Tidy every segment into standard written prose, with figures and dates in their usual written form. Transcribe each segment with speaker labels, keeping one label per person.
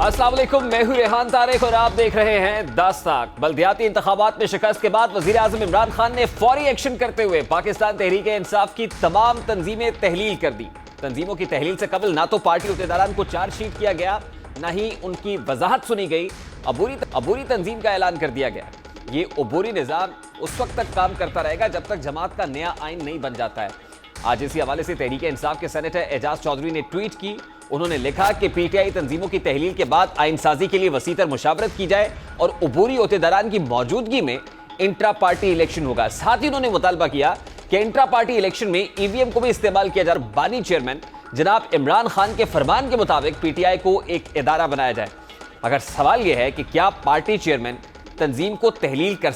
Speaker 1: अस्सलाम वालेकुम, मैं हूं रेहान तारिक और आप देख रहे हैं दास्तान। बल्दियाती इंतखाबात में शिकस्त के बाद वजीर आजम इमरान खान ने फौरी एक्शन करते हुए पाकिस्तान तहरीक इंसाफ की तमाम तंजीमें तहलील कर दी। तंजीमों की तहलील से कबल ना तो पार्टी अहदेदारान को चार्जशीट किया गया, ना ही उनकी वजाहत सुनी गई। अबूरी तंजीम का ऐलान कर दिया गया। ये अबूरी निज़ाम उस वक्त तक काम करता रहेगा जब तक जमात का नया आइन नहीं बन जाता है। आज इसी हवाले से तहरीक इंसाफ के सेनेटर एजाज चौधरी ने ट्वीट की। उन्होंने लिखा कि पीटीआई तंजीमों की तहलील के बाद आइन साजी के लिए वसीतर मुशावरत की जाए और अबूरी ओहदेदारान की मौजूदगी में इंट्रा पार्टी इलेक्शन होगा। साथ ही उन्होंने मुतालबा किया कि इंट्रा पार्टी इलेक्शन में ईवीएम को भी इस्तेमाल किया जाए। बानी चेयरमैन जनाब इमरान खान के फरमान के मुताबिक पीटीआई को एक इदारा बनाया जाए। मगर सवाल यह है कि क्या पार्टी चेयरमैन तंजीम को तहलील कर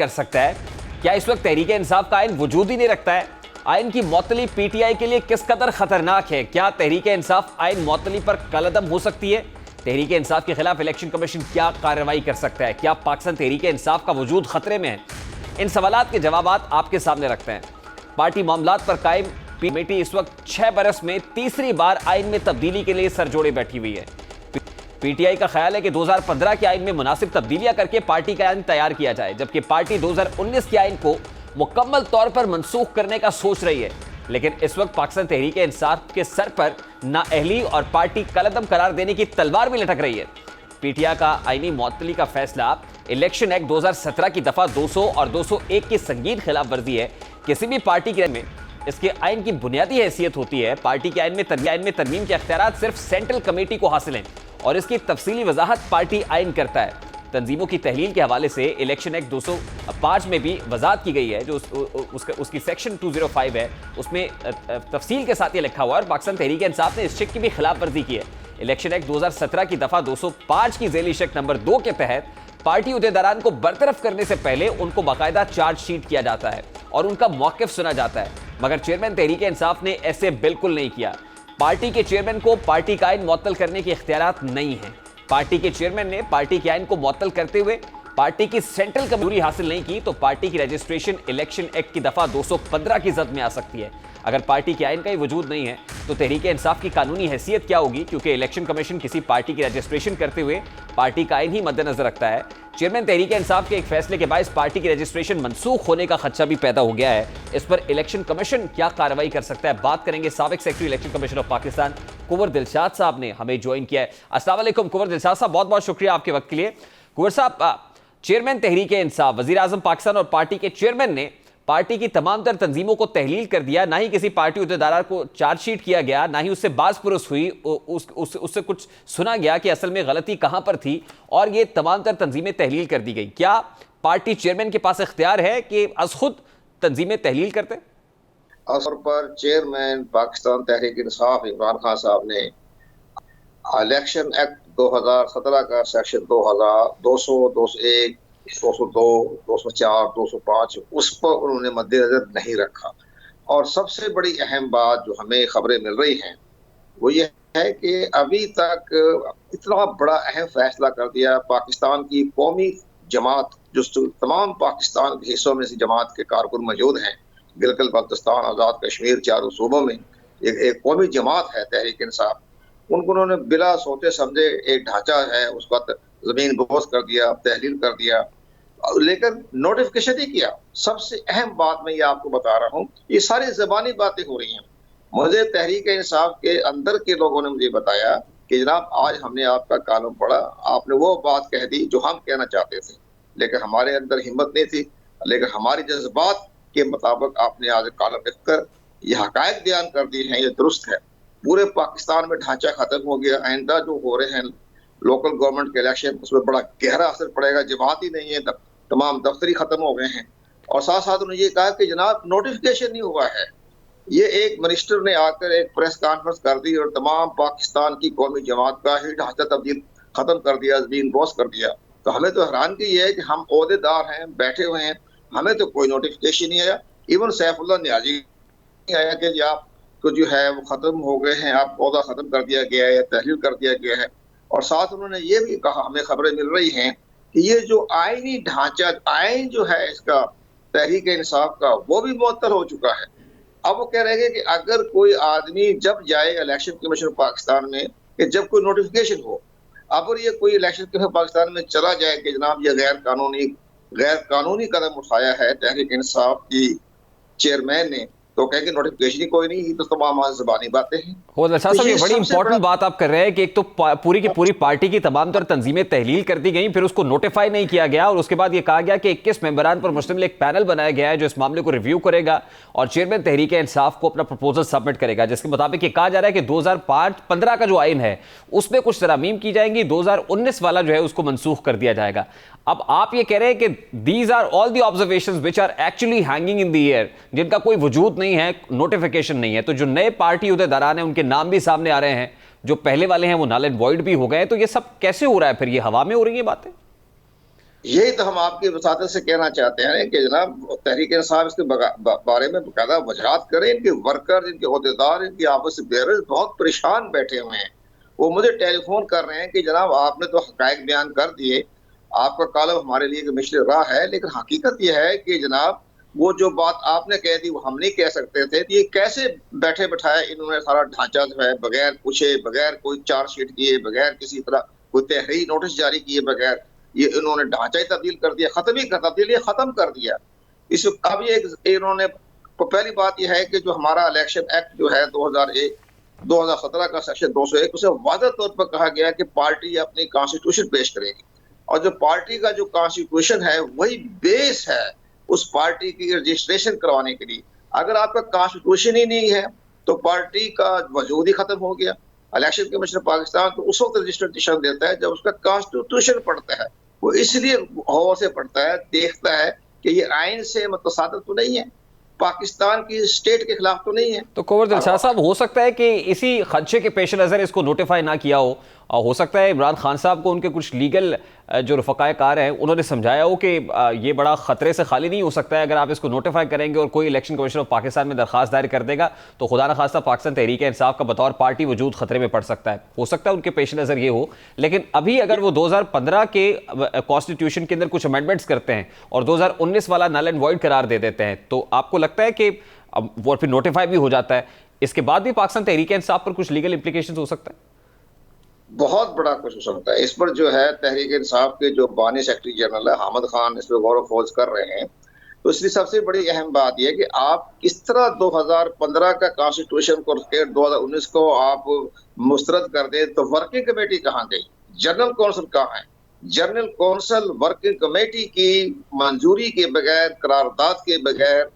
Speaker 1: सकता है? क्या इस वक्त तहरीक इंसाफ का आइन वजूद ही नहीं रखता है? आइन की मौतली पीटीआई के लिए किस कदर खतरनाक है? क्या तहरीक इंसाफ आइन मौतली पर कलअदम हो सकती है? तहरीक इंसाफ के खिलाफ इलेक्शन कमीशन क्या कार्रवाई कर सकता है? क्या पाकिस्तान तहरीक इंसाफ का वजूद खतरे में है? इन सवालात के जवाब आपके सामने रखते हैं। पार्टी मामलात पर कायम कमेटी इस वक्त 6 बरस में तीसरी बार आइन में तब्दीली के लिए सरजोड़े बैठी हुई है। पीटीआई का ख्याल है कि 2015 के आइन में मुनासिब तब्दीलियां करके पार्टी का आइन तैयार किया जाए, जबकि पार्टी 2019 के आइन को मुकम्मल तौर पर मनसूख करने का सोच रही है। लेकिन इस वक्त पाकिस्तान तहरीक इंसाफ के सर पर नाअहली और पार्टी कलअदम करार देने की तलवार भी लटक रही है। पीटीआई का आईनी मुअत्तली का फैसला इलेक्शन एक्ट 2017 की दफा 200 और 201 की संगीन खिलाफ वर्जी है। किसी भी पार्टी के में इसके आइन की बुनियादी हैसियत होती है। पार्टी के आइन में तरमीम के अख्तियारात सिर्फ सेंट्रल कमेटी को हासिल हैं और इसकी तफसीली वजाहत पार्टी आइन करता है। तंजीमों की तहलील के हवाले से इलेक्शन एक्ट 205 में भी वजाहत की गई है, जो उसकी सेक्शन 205 है। उसमें तफसील के साथ ये लिखा हुआ है और पाकिस्तान तहरीक इंसाफ ने इस शिक की भी खिलाफ वर्जी की है। इलेक्शन एक्ट 2017 की दफा 205 की झेली शिक नंबर 2 के तहत पार्टी अहदेदारान को बरतरफ करने से पहले उनको बाकायदा चार्जशीट किया जाता है और उनका मौक़िफ़ सुना जाता है। मगर चेयरमैन तहरीक इंसाफ ने ऐसे बिल्कुल नहीं किया। पार्टी के चेयरमैन को पार्टी का आइन मुअत्तल करने के इख्तियारात नहीं है। पार्टी के चेयरमैन ने पार्टी के आइन को मुअत्तल करते हुए पार्टी की सेंट्रल कमेटी हासिल नहीं की तो पार्टी की रजिस्ट्रेशन इलेक्शन एक्ट की दफा 215 की जद में आ सकती है। अगर पार्टी के आइन का ही वजूद नहीं है तो तहरीक इंसाफ की कानूनी हैसियत क्या होगी? क्योंकि इलेक्शन कमीशन किसी पार्टी की रजिस्ट्रेशन करते हुए पार्टी का आइन ही मद्देनजर रखता है। चेयरमैन तहरीक इंसाफ के एक फैसले के बायस पार्टी की रजिस्ट्रेशन मनसूख होने का खदशा भी पैदा हो गया है। इस पर इलेक्शन कमीशन क्या कार्रवाई कर सकता है? बात करेंगे। साबिक secretary election commission of Pakistan Kunwar Dilshad sahab ने हमें ज्वाइन किया है। अस्सलाम वालेकुम कुंवर दिलशाद साहब, बहुत बहुत शुक्रिया आपके वक्त के लिए। कुंवर साहब, चेयरमैन तहरीक इंसाफ वजीर आजम पाकिस्तान और पार्टी के चेयरमैन ने पार्टी की तमाम तर तंजीमों को तहलील कर दिया। ना ही किसी पार्टी अहदेदार को चार्जशीट किया गया, ना ही उससे बाज पुरस हुई, उससे कुछ सुना गया कि असल में गलती कहां पर थी और ये तमाम तर तंजीमें तहलील कर दी गई। क्या पार्टी चेयरमैन के पास इख्तियार है कि अज खुद तंजीमें तहलील करते?
Speaker 2: असर पर चेयरमैन पाकिस्तान तहरीक इंसाफ इमरान खान साहब ने इलेक्शन एक्ट 2017 का सेक्शन 200, 201, 202, 204, 205 उस पर उन्होंने मद्देनजर नहीं रखा। और सबसे बड़ी अहम बात जो हमें खबरें मिल रही हैं वो ये है कि अभी तक इतना बड़ा अहम फैसला कर दिया पाकिस्तान की कौमी जमात, जो तमाम पाकिस्तान के हिस्सों में से जमात के कारकुन मौजूद हैं, गिलगित बल्तिस्तान, आज़ाद कश्मीर, चारों सूबों में एक कौमी जमात है तहरीक इंसाफ। उनको उन्होंने बिला सोचे समझे एक ढांचा है उसका जमीन बोस कर दिया, तहलील कर दिया, लेकिन नोटिफिकेशन ही किया। सबसे अहम बात मैं ये आपको बता रहा हूँ, ये सारी ज़बानी बातें हो रही हैं। मुझे तहरीक इंसाफ के अंदर के लोगों ने मुझे बताया कि जनाब आज हमने आपका कानून पढ़ा, आपने वो बात कह दी जो हम कहना चाहते थे, लेकिन हमारे अंदर हिम्मत नहीं थी, लेकिन हमारी जज्बात के मुताबिक आपने आज कानून लिखकर ये हकायत बयान कर दी हैं, ये दुरुस्त है। पूरे पाकिस्तान में ढांचा खत्म हो गया। आइंदा जो हो रहे हैं लोकल गवर्नमेंट के इलेक्शन, उसमें बड़ा गहरा असर पड़ेगा। जमात ही नहीं है, तमाम दफ्तरी खत्म हो गए हैं। और साथ साथ उन्होंने ये कहा कि जनाब नोटिफिकेशन नहीं हुआ है। ये एक मिनिस्टर ने आकर एक प्रेस कॉन्फ्रेंस कर दी और तमाम पाकिस्तान की कौमी जमात का ही ढांचा तब्दील खत्म कर दिया, जमीन बोस कर दिया। तो हमें तो हैरानगी ये है कि हम ओहदेदार हैं, बैठे हुए हैं, हमें तो कोई नोटिफिकेशन नहीं आया। इवन सैफुल्लाह नियाजी आया कि आप तो जो है वो खत्म हो गए हैं, आप पौधा खत्म कर दिया गया है, तहलील कर दिया गया है। और साथ उन्होंने ये भी कहा, हमें खबरें मिल रही हैं कि ये जो आईनी ढांचा, आइन जो है इसका तहरीक इंसाफ का, वो भी मुअत्तल हो चुका है। अब वो कह रहे हैं कि अगर कोई आदमी जब जाए इलेक्शन कमीशन पाकिस्तान में कि जब कोई नोटिफिकेशन हो, अब ये कोई इलेक्शन कमीशन पाकिस्तान में चला जाए कि जनाब ये गैर कानूनी कदम उठाया है तहरीक इंसाफ की चेयरमैन ने, तो कहेंगे नोटिफिकेशन ही कोई नहीं, ये तो तमाम ज़बानी बातें हैं।
Speaker 1: अच्छा साहब, ये बड़ी इंपॉर्टेंट बात आप कर रहे हैं कि एक तो पूरी की पूरी पार्टी की तमाम तर तंजीमें तहलील कर दी गई, फिर उसको नोटिफाई नहीं किया गया और उसके बाद ये कहा गया कि 21 मेंबरान पर मुश्तमिल एक पैनल बनाया गया है जो इस मामले को रिव्यू करेगा और चेयरमैन तहरीक इंसाफ को अपना प्रपोजल सबमिट करेगा, जिसके मुताबिक ये कहा जा रहा है कि 2015 का जो आइन है उसमें कुछ तरामीम की जाएंगी, 2019 वाला जो है उसको मनसूख कर दिया जाएगा। अब आप ये कह रहे हैं कि these are all the observations which are actually hanging in the air, जिनका कोई वजूद नहीं है, नोटिफिकेशन नहीं है, तो जो नए पार्टी उहदेदारान हैं उनके नाम भी सामने आ रहे हैं, जो पहले वाले हैं वो नल एंड वॉइड भी हो गए, तो ये सब कैसे हो रहा है? फिर ये हवा में हो रही है बातें।
Speaker 2: यही तो हम आपकी वसातत से कहना चाहते हैं कि जनाब तहरीक इंसाफ इसके बारे में बाकायदा वजाहत करें। इनके वर्कर, इनके अहदेदार, इनके आपस बेरर्स बहुत परेशान बैठे हुए हैं। वो मुझे टेलीफोन कर रहे हैं कि जनाब आपने तो हकायक बयान कर दिए, आपका कॉलम हमारे लिए मिशल राह है, लेकिन हकीकत यह है कि जनाब वो जो बात आपने कह दी वो हम नहीं कह सकते थे। तो ये कैसे बैठे बैठाए इन्होंने सारा ढांचा जो है बगैर पूछे, बगैर कोई चार्जशीट किए, बगैर किसी तरह कोई तहरीरी नोटिस जारी किए बगैर ये इन्होंने ढांचा ही तब्दील कर दिया, खत्म कर दिया। इस अब ये इन्होंने पहली बात यह है कि जो हमारा इलेक्शन एक्ट जो है 2017 का सेक्शन 201 उसे वाज़ेह तौर पर कहा गया कि पार्टी अपनी कॉन्स्टिट्यूशन पेश करेगी और जो पार्टी का जो कॉन्स्टिट्यूशन है वही बेस है उस पार्टी की रजिस्ट्रेशन करवाने के लिए। अगर आपका कॉन्स्टिट्यूशन ही नहीं है तो पार्टी का वजूद ही खत्म हो गया। इलेक्शन कमीशन पाकिस्तान तो उस वक्त रजिस्ट्रेशन देता है जब उसका कॉन्स्टिट्यूशन पढ़ता है, वो इसलिए गौर से पढ़ता है, देखता है कि ये आइन से मुतसादिफ तो नहीं है, पाकिस्तान की स्टेट के खिलाफ तो नहीं है।
Speaker 1: तो कोवर दिलशाद साहब, हो सकता है कि इसी खदशे के पेश नज़र इसको नोटिफाई ना किया हो सकता है इमरान खान साहब को उनके कुछ लीगल जो रफ़क़ाए कार हैं उन्होंने समझाया हो कि ये बड़ा ख़तरे से खाली नहीं हो सकता है, अगर आप इसको नोटिफाई करेंगे और कोई इलेक्शन कमीशन ऑफ पाकिस्तान में दरखास्त दायर कर देगा तो खुदा न खास्ता पाकिस्तान तहरीक इंसाफ का बतौर पार्टी वजूद खतरे में पड़ सकता है। हो सकता है उनके पेश नज़र ये हो, लेकिन अभी अगर वो 2015 के कॉन्स्टिट्यूशन के अंदर कुछ अमेंडमेंट्स करते हैं और 2019 वाला नल एंड वॉइड करार दे देते हैं, तो आपको लगता है कि वो फिर नोटिफाई भी हो जाता है, इसके बाद भी पाकिस्तान तहरीक इंसाफ पर कुछ लीगल इंप्लीकेशंस हो सकता है?
Speaker 2: बहुत बड़ा कुछ हो सकता है। इस पर जो है तहरीक इंसाफ के जो बानी सेक्रेटरी जनरल है हामिद खान इस पर गौर फौज कर रहे हैं। तो इसलिए सबसे बड़ी अहम बात यह है कि आप किस तरह 2015 का कॉन्स्टिट्यूशन को 2019 को आप मुस्तरद कर दे, तो वर्किंग कमेटी कहाँ गई, जनरल कौंसिल कहाँ है? जनरल कौंसिल वर्किंग कमेटी की मंजूरी के बगैर, करारदाद के बगैर,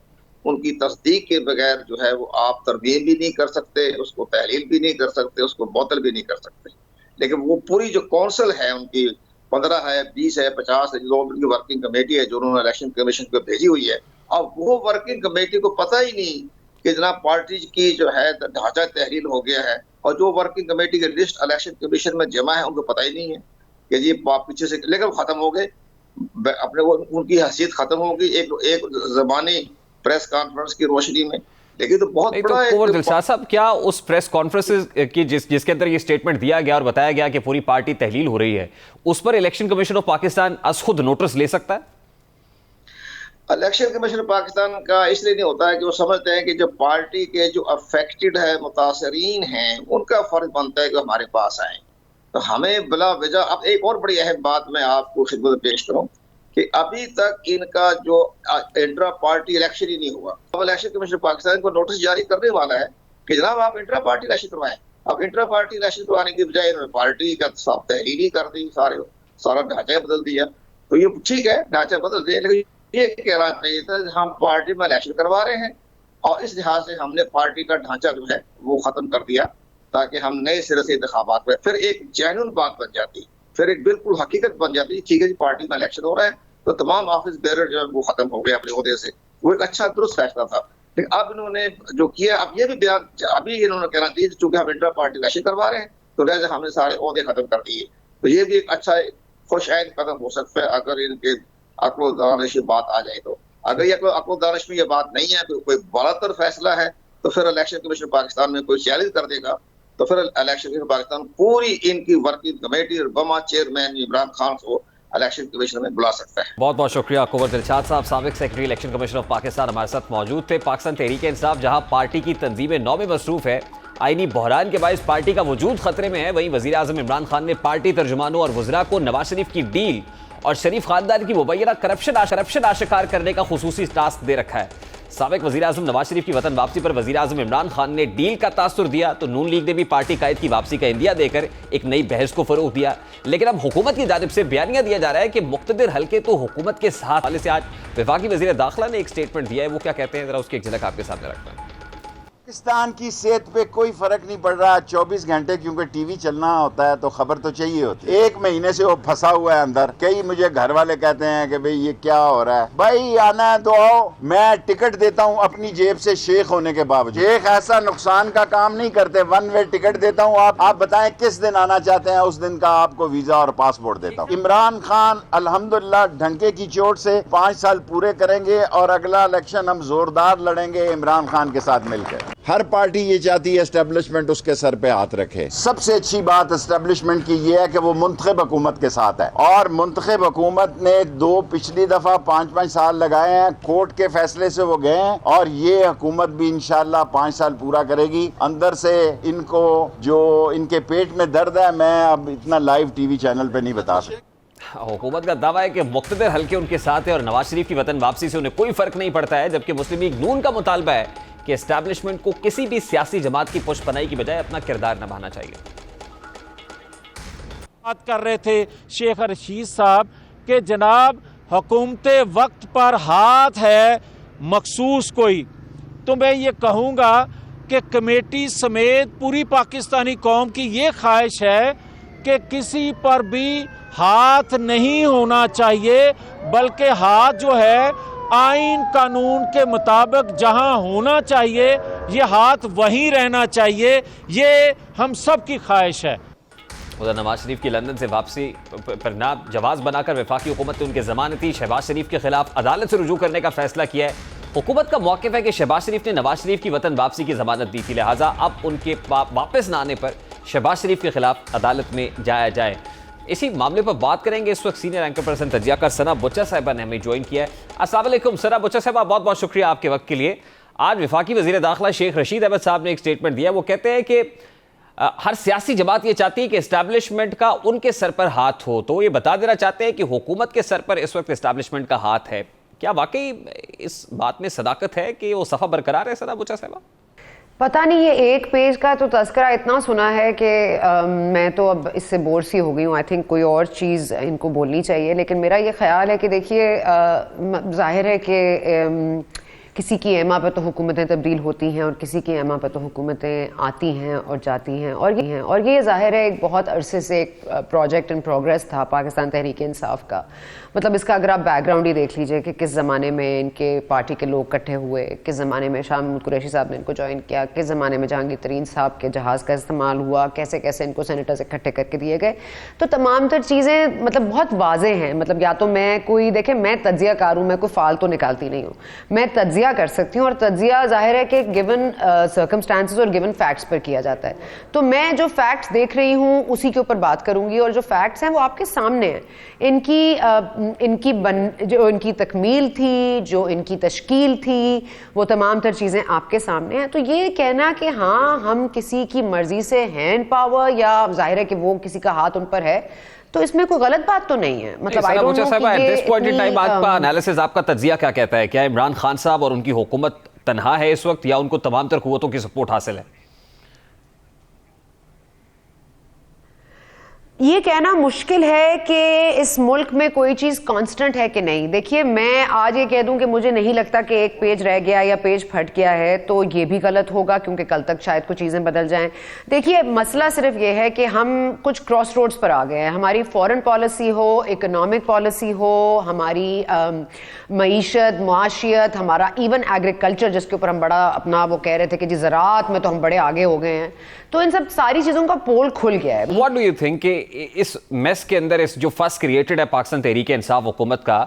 Speaker 2: उनकी तस्दीक के बगैर जो है वो आप तरमीम भी नहीं कर सकते, उसको तहलील भी नहीं कर सकते, उसको बोतल भी नहीं कर सकते। लेकिन वो पूरी जो कौंसिल है उनकी 15 है, 20 है, 50 है, जो उनकी वर्किंग कमेटी है जो उन्होंने इलेक्शन कमीशन को भेजी हुई है, अब वो वर्किंग कमेटी को पता ही नहीं कि जनाब पार्टी की जो है ढांचा तहरील हो गया है, और जो वर्किंग कमेटी की लिस्ट इलेक्शन कमीशन में जमा है उनको पता ही नहीं है कि जी पीछे से, लेकिन खत्म हो गए अपने वो, उनकी हैसियत खत्म हो गई एक ज़बानी प्रेस कॉन्फ्रेंस की रोशनी में। लेकिन तो बहुत बड़ा
Speaker 1: कोवर दिलशाद साहब, क्या उस प्रेस कॉन्फ्रेंस की जिसके अंदर ये स्टेटमेंट दिया गया और बताया गया कि पूरी पार्टी तहलील हो रही है, उस पर इलेक्शन कमीशन ऑफ पाकिस्तान अस खुद नोटिस ले सकता है?
Speaker 2: इलेक्शन कमीशन पाकिस्तान का इसलिए नहीं होता है कि वो समझते हैं कि जो पार्टी के जो अफेक्टेड है, मुतासरीन हैं, उनका फर्ज बनता है कि हमारे पास आए। तो हमें बिला वजह, अब एक और बड़ी अहम बात मैं आपको खिदमत पेश करूं कि अभी तक इनका जो इंट्रा पार्टी इलेक्शन ही नहीं हुआ। अब इलेक्शन कमीशन पाकिस्तान को नोटिस जारी करने वाला है कि जनाब आप इंट्रा पार्टी इलेक्शन करवाएं। अब इंट्रा पार्टी इलेक्शन करवाने की बजाय इन्होंने पार्टी का सब तहरीरी कर दी, सारा ढांचा बदल दिया। तो ये ठीक है, ढांचा बदल दिया, लेकिन ये कहना चाहिए था हम पार्टी में इलेक्शन करवा रहे हैं और इस लिहाज से हमने पार्टी का ढांचा जो है वो खत्म कर दिया ताकि हम नए सिरे से इंतखाबात में फिर एक जेन्युइन बात बन जाती, फिर एक बिल्कुल हकीकत बन जाती। ठीक है जी, पार्टी में इलेक्शन हो रहा है तो तमाम ऑफिस बेरर जो है वो खत्म हो गए अपने ओहदे से। वो एक अच्छा दुरुस्त फैसला था। लेकिन अब इन्होंने जो किया, अब ये भी बयान अभी इन्होंने कहना चाहिए चूंकि हम इंटर पार्टी इलेक्शन करवा रहे हैं तो लिहाजा हमने सारे ओहदे खत्म कर दिए। तो ये भी एक अच्छा खुशआइन कदम हो सकता है अगर इनके अक्ल दानिश में बात आ जाए। तो अगर ये अक्ल दानिश में ये बात नहीं है, तो कोई बड़ातर फैसला है, तो फिर इलेक्शन कमीशन पाकिस्तान में कोई चैलेंज कर देगा तो फिर इलेक्शन कमीशन पाकिस्तान पूरी इनकी वर्किंग कमेटी और बमा चेयरमैन इमरान खान को इलेक्शन कमीशन में बुला सकता है।
Speaker 1: बहुत बहुत शुक्रिया कोवर दिलशाद साहब, साबिक secretary election commission of Pakistan हमारे साथ मौजूद थे। पाकिस्तान तहरीक इंसाफ जहां पार्टी की तंजीमें 9 में मसरूफ है, आईनी बहरान के बायस पार्टी का वजूद खतरे में है। वहीं वजीर आजम इमरान खान ने पार्टी तर्जुमानों और वज़रा को नवाज शरीफ की डील और शरीफ खानदान की मुबैना करप्शन आशिकार करने का खुसूसी टास्क दे रखा है। साबिक वजीर आजम नवाज शरीफ की वतन वापसी पर वजीर आजम इमरान खान ने डील का तासुर दिया तो नून लीग ने भी पार्टी कायद की वापसी का इंदिया देकर एक नई बहस को फरोग दिया। लेकिन अब हुकूमत की जानिब से बयानिया दिया जा रहा है कि मुक्तदिर हल्के तो हुकूमत के साथ वाले से आज वफाकी वजीर दाखिला ने एक स्टेटमेंट दिया है। वो क्या कहते हैं, जरा उसकी एक झलक आपके सामने रखते हैं।
Speaker 3: पाकिस्तान की सेहत पे कोई फर्क नहीं पड़ रहा 24 घंटे, क्योंकि टीवी चलना होता है तो खबर तो चाहिए होती है। 1 महीने से वो फंसा हुआ है अंदर। कई मुझे घर वाले कहते हैं कि भाई ये क्या हो रहा है, भाई आना है तो आओ, मैं टिकट देता हूँ अपनी जेब से शेख होने के बावजूद। शेख ऐसा नुकसान का काम नहीं करते, 1 वे टिकट देता हूँ, आप बताएं किस दिन आना चाहते हैं, उस दिन का आपको वीजा और पासपोर्ट देता हूँ। इमरान खान अल्हम्दुलिल्लाह ढंके की चोट से 5 साल पूरे करेंगे और अगला इलेक्शन हम जोरदार लड़ेंगे इमरान खान के साथ मिलकर। हर पार्टी ये चाहती है एस्टेब्लिशमेंट उसके सर पे हाथ रखे। सबसे अच्छी बात एस्टेब्लिशमेंट की ये है कि वो मुंतखब हुकूमत के साथ है, और मुंतखब हुकूमत ने 2 पिछली दफा 5-5 साल लगाए हैं, कोर्ट के फैसले से वो गए हैं, और ये हुकूमत भी इंशाल्लाह 5 साल पूरा करेगी। अंदर से इनको जो इनके पेट में दर्द है, मैं अब इतना लाइव टीवी चैनल पे नहीं बता सकता।
Speaker 1: हुकूमत का दावा है कि मुक्तदिर हल्के उनके साथ है और नवाज शरीफ की वतन वापसी से उन्हें कोई फर्क नहीं पड़ता है, जबकि मुस्लिम लीग नून का मुतालबा है कि एस्टैब्लिशमेंट को किसी भी सियासी जमात की पुष्पनाई की बजाय अपना किरदार निभाना चाहिए।
Speaker 4: बात कर रहे थे शेख रशीद साहब कि जनाब हुकूमत वक्त पर हाथ है मखसूस कोई, तो मैं ये कहूँगा कि कमेटी समेत पूरी पाकिस्तानी कौम की ये ख्वाहिश है कि किसी पर भी हाथ नहीं होना चाहिए, बल्कि हाथ जो है आइन कानून के मुताबिक जहां होना चाहिए ये हाथ वहीं रहना चाहिए। ये हम सब की ख्वाहिश है।
Speaker 1: उधर नवाज शरीफ की लंदन से वापसी पर ना जवाज बनाकर वफाकी हुकूमत ने उनके जमानती शहबाज शरीफ के खिलाफ अदालत से रुजू करने का फैसला किया है। हुकूमत का मौक़िफ़ है कि शहबाज शरीफ ने नवाज शरीफ की वतन वापसी की जमानत दी थी, लिहाजा अब उनके वापस न आने पर शहबाज शरीफ के खिलाफ अदालत में जाया जाए। इसी मामले पर बात करेंगे। इस वक्त सीनियर एंकर पर्सन तजियाकार सना बुच्चा साहिबा ने हमें ज्वाइन किया है। अस्सलाम वालेकुम सना बुच्चा साहिबा, बहुत बहुत शुक्रिया आपके वक्त के लिए। आज वफाकी वज़ीर दाखिला शेख रशीद अहमद साहब ने एक स्टेटमेंट दिया। वो कहते हैं कि हर सियासी जमात ये चाहती है कि इस्टेब्लिशमेंट का उनके सर पर हाथ हो, तो ये बता देना चाहते हैं कि हुकूमत के सर पर इस वक्त इस्टेब्लिशमेंट का हाथ है। क्या वाकई इस बात में सदाकत है कि वो सफ़ा बरकरार है सना बुच्चा साहिबा?
Speaker 5: पता नहीं, ये एक पेज का तो तस्करा इतना सुना है कि मैं तो अब इससे बोर सी हो गई हूँ। आई थिंक कोई और चीज़ इनको बोलनी चाहिए। लेकिन मेरा ये ख्याल है कि देखिए, जाहिर है कि किसी की एमा पर तो हुकूमतें तब्दील होती हैं और किसी की एमा पर तो हुकूमतें आती हैं और जाती हैं, और ये ज़ाहिर है एक बहुत अरसे से एक प्रोजेक्ट इन प्रोग्रेस था पाकिस्तान तहरीक इंसाफ का। मतलब इसका अगर आप बैकग्राउंड ही देख लीजिए कि किस ज़माने में इनके पार्टी के लोग इकट्ठे हुए, किस ज़माने में शाह महमूद कुरैशी साहब ने इनको ज्वाइन किया, किस ज़माने में जहांगीर तरीन साहब के जहाज़ का इस्तेमाल हुआ, कैसे कैसे इनको सेनेटर्स इकट्ठे करके दिए गए। तो तमाम तर चीज़ें मतलब बहुत वाज़े हैं। मतलब या तो मैं कोई देखें, मैं तज्जियाकार हूँ, मैं कोई फालतू निकालती नहीं हूँ, मैं तज्जिया कर सकती हूँ, और तज्जिया जाहिर है कि गिवन सर्कमस्टांसेस और गिवन फैक्ट्स पर किया जाता है। तो मैं जो फैक्ट्स देख रही हूँ उसी के ऊपर बात करूँगी, और जो फैक्ट्स हैं वो आपके सामने हैं। जो इनकी तकमील थी, जो इनकी तश्कील थी, वो तमाम तर चीज़ें आपके सामने हैं। तो ये कहना कि हाँ हम किसी की मर्जी से हैंड पावर, या जाहिर है कि वो किसी का हाथ उन पर है, तो इसमें कोई गलत बात तो नहीं है। मतलब आई डोंट नो कि ये
Speaker 1: दिस पॉइंट इन टाइम आपका एनालिसिस, आपका तज्जिया क्या कहता है? क्या इमरान खान साहब और उनकी हुकूमत तन्हा है इस वक्त, या उनको तमाम तर कुव्वतों की सपोर्ट हासिल है?
Speaker 5: ये कहना मुश्किल है कि इस मुल्क में कोई चीज़ कांस्टेंट है कि नहीं। देखिए, मैं आज ये कह दूं कि मुझे नहीं लगता कि एक पेज रह गया या पेज फट गया है, तो ये भी गलत होगा, क्योंकि कल तक शायद कुछ चीज़ें बदल जाएं। देखिए, मसला सिर्फ ये है कि हम कुछ क्रॉस रोड्स पर आ गए हैं। हमारी फॉरेन पॉलिसी हो, इकोनॉमिक पॉलिसी हो, हमारी मईशत, मुआशियत, हमारा इवन एग्रीकल्चर जिसके ऊपर हम बड़ा अपना वो कह रहे थे कि जी ज़राअत में तो हम बड़े आगे हो गए हैं, तो इन सब सारी चीज़ों का पोल खुल गया है।
Speaker 1: व्हाट डू यू थिंक कि इस मेस के अंदर इस जो फस क्रिएटेड है पाकिस्तान तहरीक इंसाफ हुकूमत का,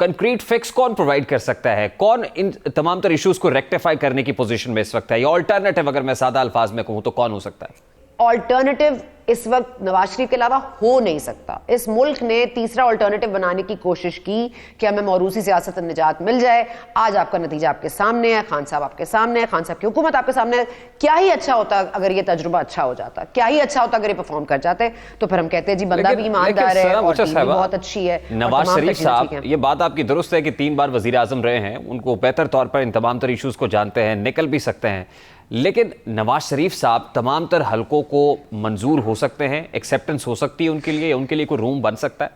Speaker 1: कंक्रीट फिक्स कौन प्रोवाइड कर सकता है? कौन इन तमाम तर इश्यूज को रेक्टिफाई करने की पोजीशन में इस वक्त है? या ऑल्टरनेटिव, अगर मैं सादा अल्फाज में कहूं तो कौन हो सकता है?
Speaker 5: ऑल्टरनेटिव इस वक्त नवाज शरीफ के अलावा हो नहीं सकता। इस मुल्क ने तीसरा अल्टरनेटिव बनाने की कोशिश की कि हमें मौरूसी सियासत निजात मिल जाए। आज आपका नतीजा आपके सामने है, खान साहब आपके सामने है, खान साहब की हुकूमत आपके सामने है। क्या ही अच्छा होता अगर ये तजुर्बा अच्छा हो जाता, क्या ही अच्छा होता अगर ये परफॉर्म कर जाते। तो फिर हम कहते हैं जी बंदा भी ईमानदार है और टीम भी बहुत अच्छी है।
Speaker 1: नवाज शरीफ साहब, ये बात आपकी दुरुस्त है कि 3 बार वजीर आजम रहे हैं, उनको बेहतर तौर पर इन तमाम तर इशूज को जानते हैं, निकल भी सकते हैं। लेकिन नवाज शरीफ साहब तमाम तर हलकों को मंजूर हो सकते हैं, एक्सेप्टेंस हो सकती है उनके लिए, उनके लिए कोई रूम बन सकता है?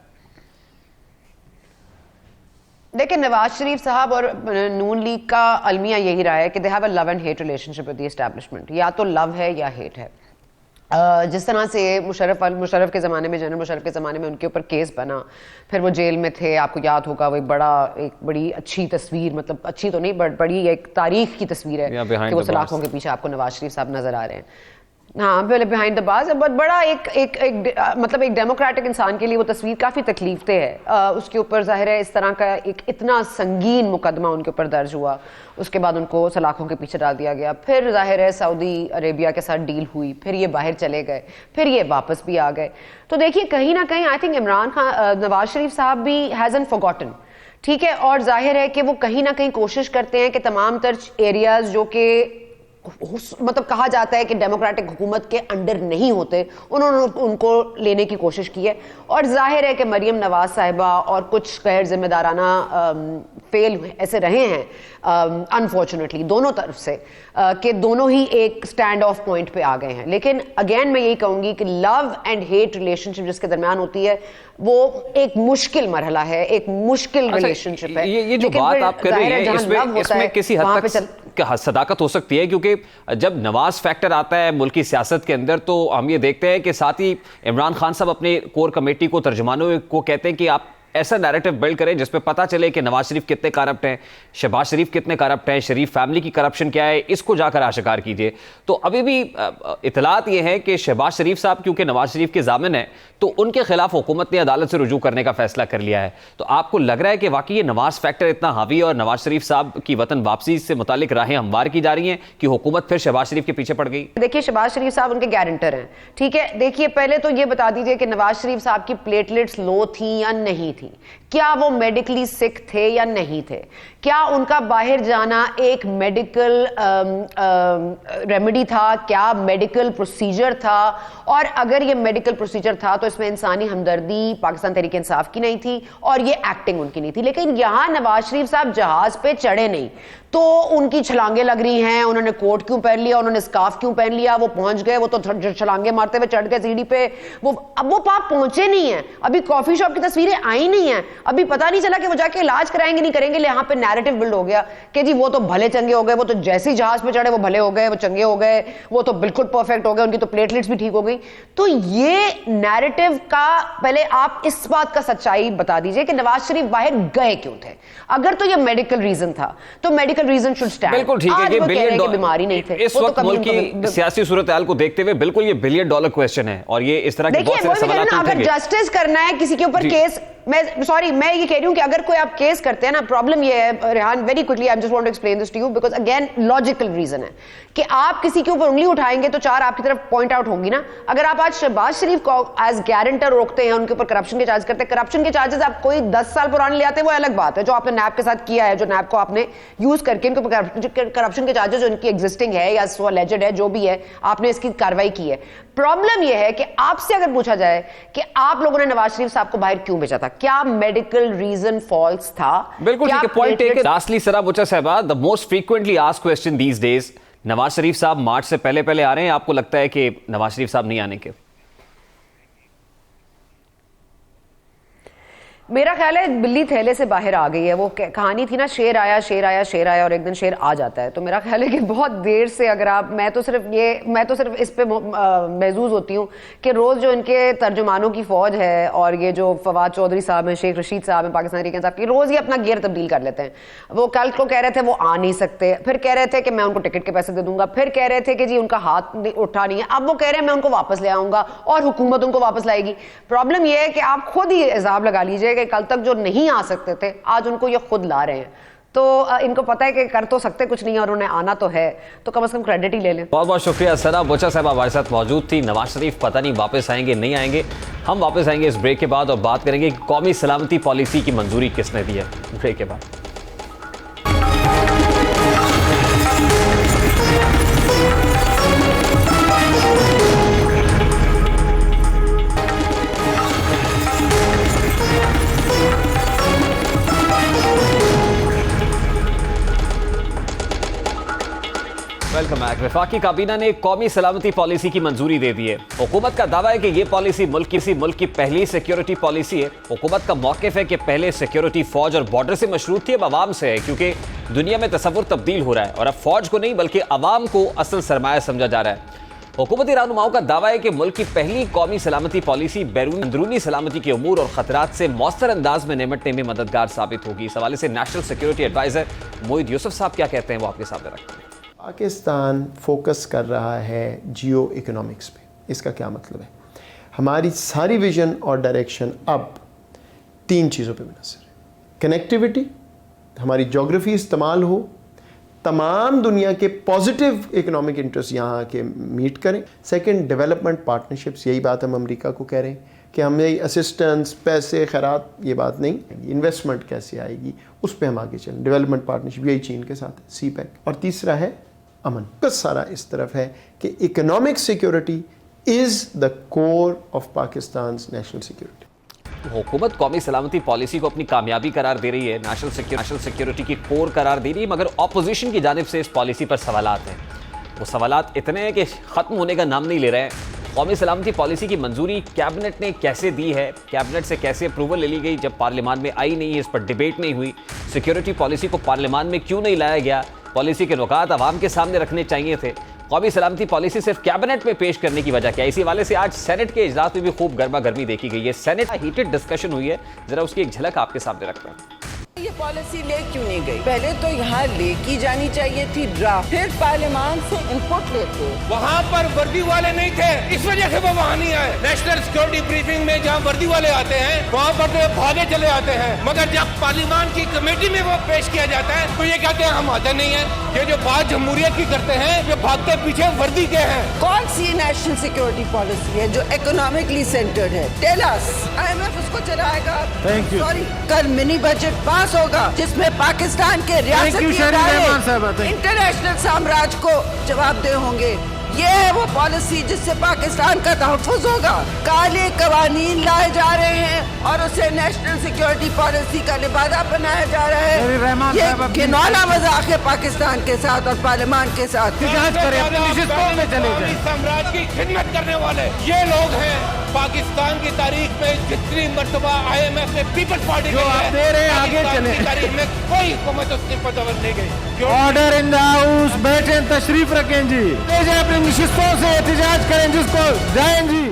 Speaker 5: देखिए, नवाज शरीफ साहब और नून लीग का अलमिया यही रहा है कि they have a love and hate relationship with the establishment. या तो लव है या हेट है। जिस तरह से मुशर्रफ के ज़माने में, जनरल मुशर्रफ के ज़माने में उनके ऊपर केस बना, फिर वो जेल में थे, आपको याद होगा, वो एक बड़ी अच्छी तस्वीर, मतलब अच्छी तो नहीं बट बड़ी एक तारीख की तस्वीर है कि वो सलाखों के पीछे आपको नवाज शरीफ साहब नजर आ रहे हैं। हाँ, पहले बिहाइंड द बार्स, बहुत बड़ा मतलब एक डेमोक्रेटिक इंसान के लिए वो तस्वीर काफ़ी तकलीफदेह है। उसके ऊपर जाहिर है इस तरह का एक इतना संगीन मुकदमा उनके ऊपर दर्ज हुआ, उसके बाद उनको सलाखों के पीछे डाल दिया गया। फिर जाहिर है सऊदी अरेबिया के साथ डील हुई, फिर ये बाहर चले गए, फिर ये वापस भी आ गए। तो देखिए, कहीं ना कहीं आई थिंक इमरान खान, नवाज शरीफ साहब भी हैज़न फॉरगॉटन, ठीक है। और जाहिर है कि वो कहीं ना कहीं कोशिश करते हैं कि तमाम तर एरियाज जो कि मतलब कहा जाता है कि डेमोक्रेटिक हुकूमत के अंडर नहीं होते, उन्होंने उनको लेने की कोशिश की है। और जाहिर है कि मरियम नवाज साहिबा और कुछ गैर जिम्मेदाराना फेल ऐसे रहे हैं अनफॉर्चुनेटली दोनों तरफ से, कि दोनों ही एक स्टैंड ऑफ पॉइंट पे आ गए हैं। लेकिन अगेन मैं यही कहूंगी कि लव एंड हेट रिलेशनशिप जिसके दरमियान होती है वो एक मुश्किल मरहला है, एक मुश्किल रिलेशनशिप है।
Speaker 1: ये जो बात आप कर रही हैं इसमें किसी हद तक सदाकत हो सकती है, क्योंकि जब नवाज फैक्टर आता है मुल्क की सियासत के अंदर तो हम ये देखते हैं कि साथ ही इमरान खान साहब अपने कोर कमेटी को, तर्जुमानों को कहते हैं कि आप ऐसा नैरेटिव बिल्ड करें जिसपे पता चले कि नवाज शरीफ कितने करप्ट हैं, शहबाज शरीफ कितने करप्ट हैं, शरीफ फैमिली की करप्शन क्या है, इसको जाकर आशिकार कीजिए। तो अभी भी इतलात ये है कि शहबाज शरीफ साहब क्योंकि नवाज शरीफ के जामिन है तो उनके खिलाफ हुकूमत ने अदालत से रुजू करने का फैसला कर लिया है। तो आपको लग रहा है कि वाकई ये नवाज फैक्टर इतना हावी और नवाज शरीफ साहब की वतन वापसी से मुतालिक राहें हमवार की जा रही हैं कि हुकूमत फिर शहबाज शरीफ के पीछे पड़ गई?
Speaker 5: देखिए, शहबाज शरीफ साहब उनके गारंटर हैं, ठीक है। देखिए, पहले तो ये बता दीजिए कि नवाज शरीफ साहब की प्लेटलेट्स लो थी या नहीं थी, क्या वो मेडिकली सिक थे या नहीं थे, क्या उनका बाहर जाना एक मेडिकल रेमेडी था, क्या मेडिकल प्रोसीजर था, और अगर ये मेडिकल प्रोसीजर था तो इसमें इंसानी हमदर्दी पाकिस्तान तहरीक इंसाफ की नहीं थी और ये एक्टिंग उनकी नहीं थी। लेकिन यहां नवाज शरीफ साहब जहाज पे चढ़े नहीं तो उनकी छलांगे लग रही हैं, उन्होंने कोट क्यों पहन लिया, उन्होंने स्कार्फ क्यों पहन लिया, वो पहुंच गए, वो तो छलांगे मारते हुए चढ़ गए सीढ़ी पे, अब वो पाप पहुंचे नहीं है, अभी कॉफी शॉप की तस्वीरें आई नहीं है, अभी पता नहीं चला कि वो जाके इलाज कराएंगे नहीं करेंगे। यहाँ पे नैरेटिव बिल्ड हो गया कि जी वो तो भले चंगे हो गए, वो तो जैसे ही जहाज पे चढ़े वो भले हो गए, वो चंगे हो गए, वो तो बिल्कुल परफेक्ट हो गए, उनकी तो प्लेटलेट्स भी ठीक हो गई। तो ये नैरेटिव का पहले आप इस बात का सच्चाई बता दीजिए कि नवाज शरीफ बाहर गए क्यों थे। अगर तो ये मेडिकल रीजन था तो मेडिकल रीजन शुड स्टैंड।
Speaker 1: बिल्कुल ठीक है, ये बिलियन डॉलर
Speaker 5: बीमारी नहीं थे
Speaker 1: इस वक्त मुल्क की सियासी सूरत हाल को देखते हुए बिल्कुल ये बिलियन डॉलर क्वेश्चन है और ये इस तरह के बहुत सारे सवाल उठेंगे।
Speaker 5: अगर जस्टिस करना है किसी के ऊपर केस, मैं ये कह रही हूं कि अगर कोई आप केस करते हैं ना, प्रॉब्लम ये है Rehan, very quickly I just want to explain this to you because again logical reason है कि आप किसी के ऊपर उंगली उठाएंगे तो 4 आपकी तरफ पॉइंट आउट होंगी ना। अगर आप आज शहबाज शरीफ को एज गारंटर रोकते हैं, उनके ऊपर करप्शन के चार्ज करते हैं, करप्शन के चार्जेस आप कोई 10 साल पुराने ले आते हैं वो अलग बात है, जो आपने नैब के साथ किया है, जो नैब को आपने यूज करके उनके ऊपर करप्शन के चार्जेस जो उनकी एग्जिस्टिंग है या सो अलेजेड है, जो भी है, आपने इसकी कार्रवाई की है। प्रॉब्लम यह है कि आपसे अगर पूछा जाए कि आप लोगों ने नवाज शरीफ साहब को बाहर क्यों भेजा था, क्या मेडिकल रीजन फॉल्स था?
Speaker 1: बिल्कुल ठीक है, point taken. Lastly Sara Bucha sahiba, the most frequently asked question these days, Nawaz Sharif sahab मार्च से पहले आ रहे हैं, आपको लगता है कि नवाज शरीफ साहब नहीं आने के?
Speaker 5: मेरा ख्याल है बिल्ली थैले से बाहर आ गई है। वो कहानी थी ना, शेर आया और एक दिन शेर आ जाता है। तो मेरा ख्याल है कि बहुत देर से अगर आप, मैं तो सिर्फ इस पे महजूज होती हूँ कि रोज़ जो इनके तर्जुमानों की फ़ौज है और ये जो फवाद चौधरी साहब हैं, शेख रशीद साहब हैं, पाकिस्तान तहरीक इंसाफ की, रोज़ ये अपना गियर तब्दील कर लेते हैं। वो कल को कह रहे थे वो आ नहीं सकते, फिर कह रहे थे कि मैं उनको टिकट के पैसे दे दूंगा, फिर कह रहे थे कि जी उनका हाथ उठा नहीं है, अब वो कह रहे हैं मैं उनको वापस ले आऊँगा और हुकूमत उनको वापस लाएगी। प्रॉब्लम यह है कि आप खुद ही इल्ज़ाम लगा लीजिए कि कल तक जो नहीं आ सकते थे आज उनको ये खुद ला रहे हैं। तो इनको पता है कि कर तो सकते कुछ नहीं है और उन्हें आना तो है, तो कम से कम क्रेडिट ही ले लें।
Speaker 1: बहुत बहुत शुक्रिया सना बोचा साहब हमारे साथ मौजूद थी। नवाज शरीफ पता नहीं वापस आएंगे नहीं आएंगे, हम वापस आएंगे इस ब्रेक के बाद और बात करेंगे कि कौमी सलामती पॉलिसी की मंजूरी किसने दी है। ब्रेक के बाद वेलकम बैक। वफाकी काबीना ने कौमी सलामती पॉलिसी की मंजूरी दे दी है। हुकूमत का दावा है कि यह पॉलिसी मुल्क की पहली सिक्योरिटी पॉलिसी है। हुकूमत का मौक़िफ़ है कि पहले सिक्योरिटी फौज और बॉर्डर से मशरूत थी, अब आवाम से है, क्योंकि दुनिया में तसव्वुर तब्दील हो रहा है और अब फौज को नहीं बल्कि आवाम को असल सरमाया समझा जा रहा है। हुकूमती रहनुमाओं का दावा है कि मुल्क की पहली कौमी सलामती पॉलिसी अंदरूनी सलामती के उमूर और खतरात से मौसर अंदाज में निपटने में मददगार साबित होगी। इस हवाले से नेशनल सिक्योरिटी एडवाइजर मोहित यूसुफ साहब क्या कहते हैं वो आपके सामने रखते हैं।
Speaker 6: पाकिस्तान फोकस कर रहा है जियो इकोनॉमिक्स पे। इसका क्या मतलब है? हमारी सारी विजन और डायरेक्शन अब 3 चीज़ों पे मुनहसर है। कनेक्टिविटी, हमारी ज्योग्राफी इस्तेमाल हो, तमाम दुनिया के पॉजिटिव इकोनॉमिक इंटरेस्ट यहाँ के मीट करें। Second, development partnerships. यही बात हम अमेरिका को कह रहे हैं कि हमें असिस्टेंस, पैसे, खैरात, ये बात नहीं, इन्वेस्टमेंट कैसे आएगी उस पर हम आगे चलें। डेवलपमेंट पार्टनरशिप यही चीन के साथ है, CPEC। और तीसरा है अमन। बस सारा इस तरफ है कि economic security is the core of Pakistan national security.
Speaker 1: हुकूमत कौमी सलामती पॉलिसी को अपनी कामयाबी करार दे रही है, नेशनल सिक्योरिटी की कोर करार दे रही है, मगर ऑपोजिशन की जानिब से इस पॉलिसी पर सवालात हैं। वो सवालात इतने हैं कि ख़त्म होने का नाम नहीं ले रहे हैं। कौमी सलामती पॉलिसी की मंजूरी कैबिनेट ने कैसे दी है, कैबिनेट से कैसे अप्रूवल ले ली गई जब पार्लियामान में आई नहीं है, इस पर डिबेट नहीं हुई। सिक्योरिटी पॉलिसी को पार्लियामान में क्यों नहीं लाया गया, पॉलिसी के नुकात आवाम के सामने रखने चाहिए थे। कौमी सलामती पॉलिसी सिर्फ कैबिनेट में पेश करने की वजह क्या है? इसी हवाले से आज सेनेट के इजलास में भी खूब गर्मा गर्मी देखी गई है। सेनेट हीटेड डिस्कशन हुई है, जरा उसकी एक झलक आपके सामने रखते हैं।
Speaker 7: ये पॉलिसी ले क्यों नहीं गई? पहले तो यहाँ लेकी जानी चाहिए थी ड्राफ्ट, फिर पार्लियामान से इनपुट लेते।
Speaker 8: वहाँ पर वर्दी वाले नहीं थे, इस वजह से वो वहाँ नहीं आए। नेशनल सिक्योरिटी ब्रीफिंग में जहाँ वर्दी वाले आते हैं वहाँ पर तो भागे चले आते हैं, मगर जब पार्लियामान की कमेटी में वो पेश किया जाता है तो ये कहते हैं हम आते नहीं है। ये जो बात जमहूरियत की करते हैं, ये भागते पीछे वर्दी के हैं।
Speaker 7: कौन सी नेशनल सिक्योरिटी पॉलिसी है जो इकोनॉमिकली सेंटर्ड है? Tell us. IMF उसको चलाएगा।
Speaker 4: Thank you.
Speaker 7: सॉरी, कल मिनी बजट पास होगा जिसमें पाकिस्तान के रियासती इदारे इंटरनेशनल साम्राज्य को जवाबदेह होंगे। ये है वो पॉलिसी जिससे पाकिस्तान का तहफ़्फ़ुज़ होगा। काले कवानीन लाए जा रहे हैं और उसे नेशनल सिक्योरिटी पॉलिसी का लिबादा बनाया जा रहा है। ये घिनौना मजाक है पाकिस्तान के साथ और पार्लियामान के साथ।
Speaker 8: साम्राज्य की खिदमत करने वाले ये लोग हैं। पाकिस्तान की तारीख में जितनी मर्तबा IMF ने पीपल्स पार्टी जो आप दे रहे हैं आगे चले, तारीख में कोई हुकूमत उसकी पतवर नहीं गई।
Speaker 4: ऑर्डर इन द हाउस, बैठे तशरीफ रखें जी, अपनी शिस्तों से एहतजाज करें जिसको जाएं जी।